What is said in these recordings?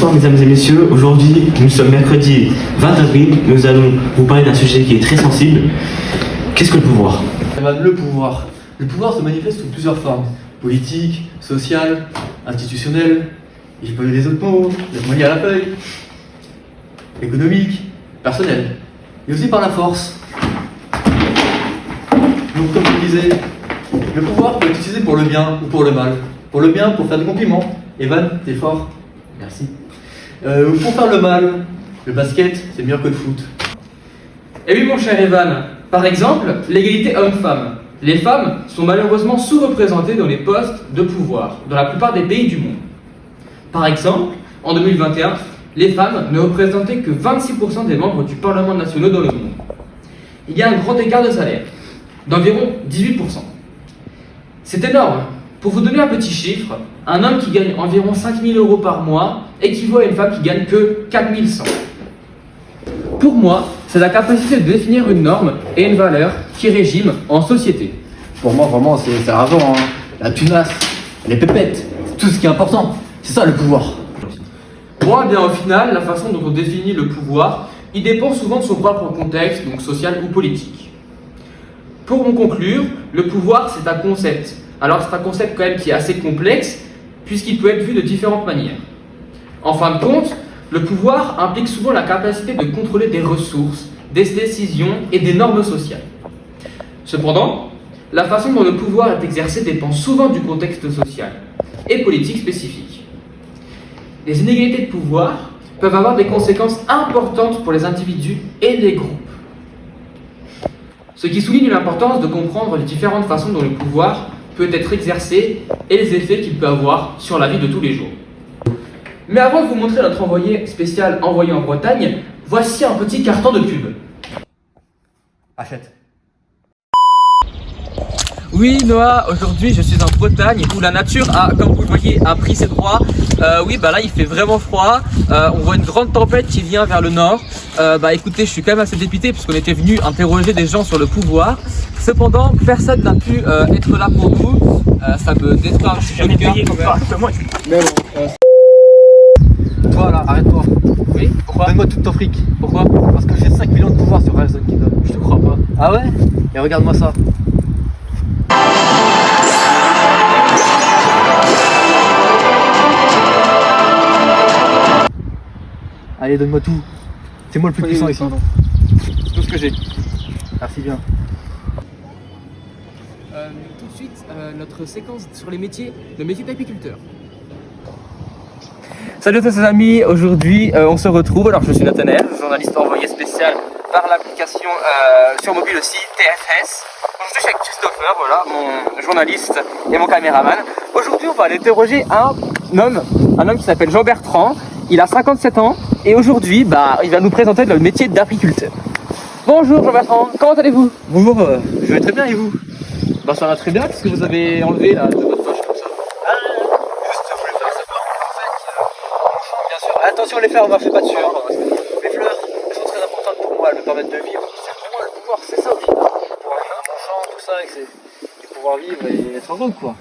Bonsoir mesdames et messieurs, aujourd'hui nous sommes mercredi 20 avril, nous allons vous parler d'un sujet qui est très sensible. Qu'est-ce que le pouvoir? Le pouvoir. Le pouvoir se manifeste sous plusieurs formes. Politique, sociale, institutionnelle, il peut y avoir des autres mots, des moyens à la feuille, économique, personnel, et aussi par la force. Donc comme je le disais, le pouvoir peut être utilisé pour le bien ou pour le mal. Pour le bien, pour faire des compliments. Evan, t'es fort. Merci. Pour faire le mal, le basket, c'est meilleur que le foot. Et oui mon cher Evan, par exemple, l'égalité homme-femme. Les femmes sont malheureusement sous-représentées dans les postes de pouvoir dans la plupart des pays du monde. Par exemple, en 2021, les femmes ne représentaient que 26% des membres du Parlement national dans le monde. Il y a un grand écart de salaire, d'environ 18%. C'est énorme. Pour vous donner un petit chiffre, un homme qui gagne environ 5 000 € par mois équivaut à une femme qui gagne que 4 100. Pour moi, c'est la capacité de définir une norme et une valeur qui régiment en société. Pour moi, vraiment, c'est l'argent, hein. La tunasse, les pépettes, tout ce qui est important. C'est ça le pouvoir. Bon, eh bien, au final, la façon dont on définit le pouvoir, il dépend souvent de son propre contexte, donc social ou politique. Pour en conclure, le pouvoir, c'est un concept. Alors, c'est un concept quand même qui est assez complexe, puisqu'il peut être vu de différentes manières. En fin de compte, le pouvoir implique souvent la capacité de contrôler des ressources, des décisions et des normes sociales. Cependant, la façon dont le pouvoir est exercé dépend souvent du contexte social et politique spécifique. Les inégalités de pouvoir peuvent avoir des conséquences importantes pour les individus et les groupes. Ce qui souligne l'importance de comprendre les différentes façons dont le pouvoir peut être exercé et les effets qu'il peut avoir sur la vie de tous les jours. Mais avant de vous montrer notre envoyé spécial envoyé en Bretagne, voici un petit carton de pub. Achète. Oui Noah, aujourd'hui je suis en Bretagne où la nature a, comme vous le voyez, a pris ses droits. Oui, bah là il fait vraiment froid, on voit une grande tempête qui vient vers le nord. Bah écoutez, je suis quand même assez dépité puisqu'on était venu interroger des gens sur le pouvoir. Cependant, personne n'a pu être là pour nous. Ça me détruit un petit peu le cœur. Toi là, arrête-toi. Oui, pourquoi? Donne-moi tout ton fric. Pourquoi? Parce que j'ai 5 millions de pouvoir sur Horizon Kingdom. Je te crois pas. Ah ouais? Et regarde-moi ça. Allez, donne-moi tout. C'est moi le plus puissant ici. C'est tout ce que j'ai. Merci bien. Tout de suite, notre séquence sur les métiers, le métier d'apiculteur. Salut à tous les amis, aujourd'hui on se retrouve, alors je suis Nathanaël, journaliste envoyé spécial par l'application sur mobile aussi, TFS. Aujourd'hui je suis avec Christopher, voilà, mon journaliste et mon caméraman. Aujourd'hui on va aller interroger un homme qui s'appelle Jean-Bertrand, il a 57 ans et aujourd'hui bah, il va nous présenter le métier d'apiculteur. Bonjour Jean-Bertrand, comment allez-vous? Bonjour, je vais très bien et vous? Bah ça va très bien, qu'est-ce que vous avez enlevé là de votre poche comme ça? Attention les fleurs, on ne fait pas dessus. Hein. Les fleurs, elles sont très importantes pour moi, elles me permettent de vivre. C'est pour moi le pouvoir, c'est ça aussi. Pouvoir vivre dans mon champ, tout ça, et pouvoir vivre et être heureux quoi.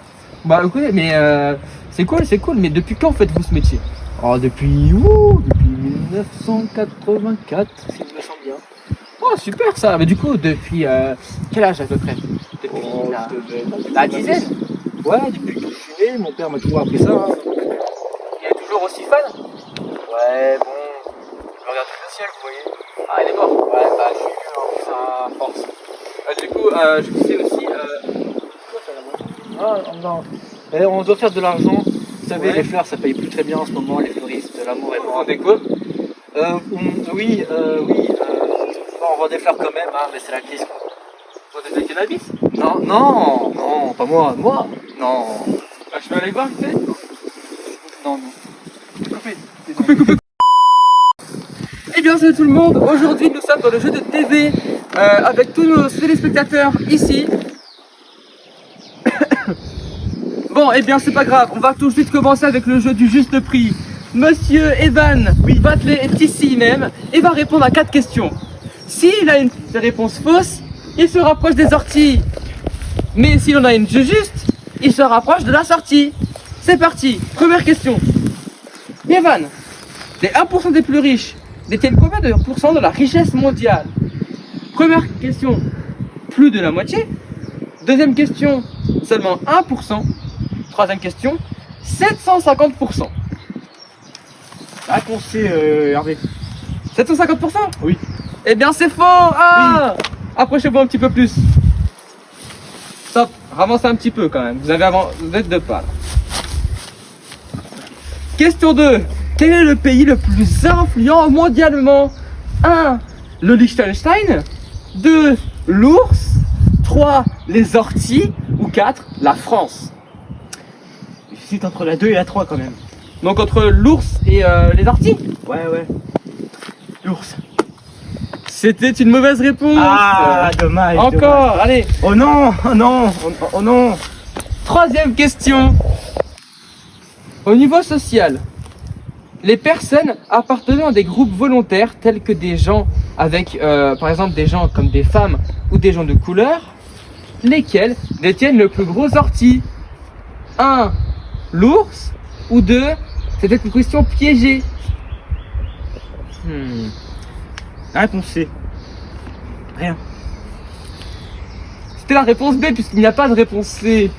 Bah ok, mais c'est cool, mais depuis quand faites-vous ce métier? Oh, depuis 1984, si je me sens bien. Oh super ça, mais du coup depuis quel âge à peu près? Depuis la dizaine? Ouais, depuis que je suis né, mon père m'a toujours appris ça. Hein. Il est toujours aussi fan? Ouais, bon, je regarde tout le ciel, vous voyez. Ah il est mort? Ouais, bah je suis vieux, hein, ça force. Du coup, je disais aussi... Ah non, et on doit faire de l'argent. Vous savez, Ouais. les fleurs ça paye plus très bien en ce moment, les fleuristes, l'amour est Vous mort. vendez quoi? Oui, on vend des fleurs quand même, hein, mais c'est la crise. Vous vendez du cannabis? Non, pas moi, non. Bah, je peux aller voir, tu sais? Non. Coupé. Eh bien salut tout le monde, aujourd'hui nous sommes dans le jeu de TV avec tous nos téléspectateurs ici. Bon, eh bien c'est pas grave, on va tout de suite commencer avec le jeu du juste prix. Monsieur Evan Vatelet est ici même et va répondre à 4 questions. S'il a une réponse fausse, il se rapproche des orties. Mais s'il en a une juste, il se rapproche de la sortie. C'est parti, première question. Evan, Les 1% des plus riches détiennent combien de pourcents de la richesse mondiale? Première question, plus de la moitié. Deuxième question, seulement 1%. Troisième question, 750%. La réponse c'est Hervé. 750%? Oui. Eh bien c'est fort. Ah, approchez-vous un petit peu plus. Stop, ravancez un petit peu quand même. Vous êtes deux pas là. Question 2. Quel est le pays le plus influent mondialement? 1. Le Liechtenstein. 2. L'ours. 3. Les orties. Ou 4. La France. J'hésite entre la 2 et la 3 quand même. Donc entre l'ours et les orties? Ouais. L'ours. C'était une mauvaise réponse. Ah, dommage. Encore, allez. Oh non, oh non. Troisième question. Au niveau social, les personnes appartenant à des groupes volontaires tels que des gens avec, par exemple, des gens comme des femmes ou des gens de couleur, lesquels détiennent le plus gros ortie? 1. L'ours. Ou 2. C'était une question piégée. La réponse c'est rien. C'était la réponse B puisqu'il n'y a pas de réponse C.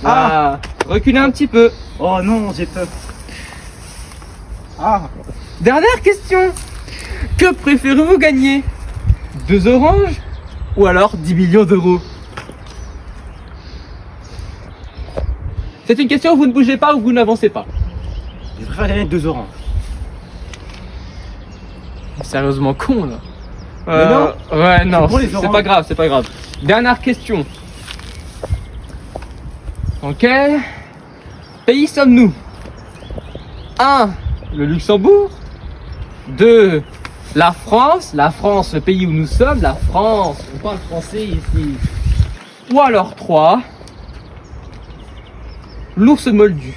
Ah, reculez un petit peu. Oh non, j'ai peur. Ah, Dernière question. Que préférez-vous gagner? 2 oranges ou alors 10 millions d'euros? C'est une question où vous ne bougez pas ou vous n'avancez pas. je préfère gagner 2 oranges. Sérieusement con là. Mais non. Ouais, non, pour les c'est oranges. pas grave, c'est pas grave. Dernière question. Dans quel pays sommes-nous? 1. Le Luxembourg. 2. La France, le pays où nous sommes, la France. On parle français ici. Ou alors 3. L'ours moldu.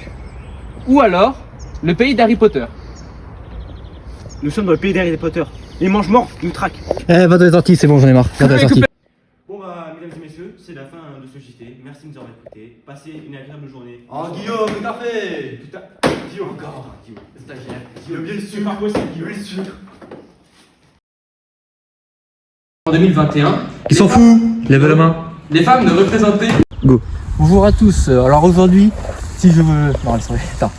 Ou alors le pays d'Harry Potter. Nous sommes dans le pays d'Harry Potter. Les mange morts nous traquent. Va dans les orties, c'est bon, j'en ai marre. Va dans les orties. Bon bah, mesdames et messieurs, c'est la fin de ce JT. Merci de nous avoir écoutés. Passez une agréable journée. Oh Guillaume, tout à fait. Putain, Guillaume encore. Guillaume. Stagiaire. Guillaume, bien sûr. Pas possible, Guillaume. Bien sûr. En 2021, Il s'en fout. Lève la main. les femmes ne représentaient. Bonjour à tous. Alors aujourd'hui, si je veux. Non, laisse tomber. Attends.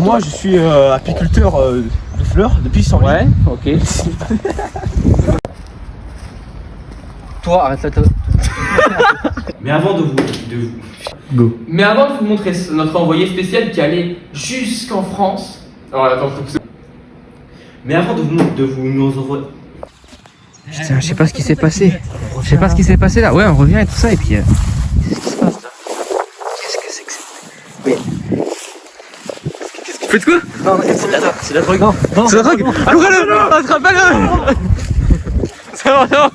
Moi je suis apiculteur de fleurs depuis 100 ans. Ouais, ok. Toi, arrête là. Mais avant de vous. Go. Mais avant de vous montrer notre envoyé spécial qui allait jusqu'en France. Alors attends, Mais avant de vous nous envoyer. Putain, je sais pas ce qui s'est passé. Je sais pas ce qui s'est passé là. Ouais, on revient et tout ça et puis. Qu'est-ce qui se passe là? Qu'est-ce que c'est que ça? faites quoi? Non, c'est la drogue. Non, C'est la drogue. Attrape-le! Attrape-le! C'est bon, non.